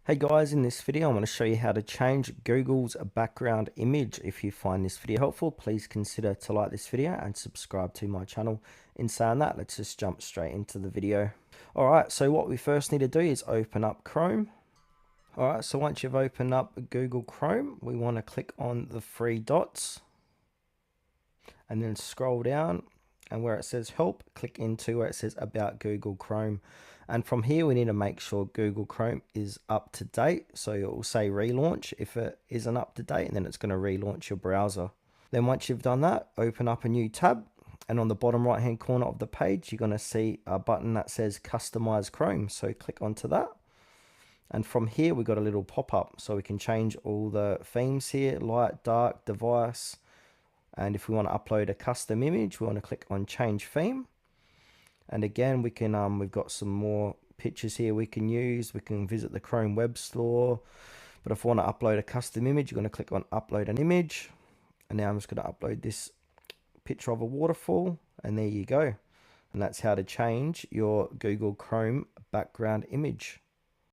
Hey guys, in this video I'm going to show you how to change Google's background image. If you find this video helpful, please consider to like this video and subscribe to my channel. In saying that, let's just jump straight into the video. Alright, so what we first need to do is open up Chrome. Alright, so once you've opened up Google Chrome, we want to click on the three dots and then scroll down, and where it says help, click into where it says about Google Chrome. And from here we need to make sure Google Chrome is up to date, so it will say relaunch if it isn't up to date, and then it's going to relaunch your browser. Then once you've done that, open up a new tab, and on the bottom right hand corner of the page you're going to see a button that says customize Chrome, so click onto that. And from here we've got a little pop-up, so we can change all the themes here, light, dark, device. And if we want to upload a custom image, we want to click on change theme. And again, we can we've got some more pictures here we can use. We can visit the Chrome web store. But if we want to upload a custom image, you're going to click on upload an image. And now I'm just going to upload this picture of a waterfall, and there you go. And that's how to change your Google Chrome background image.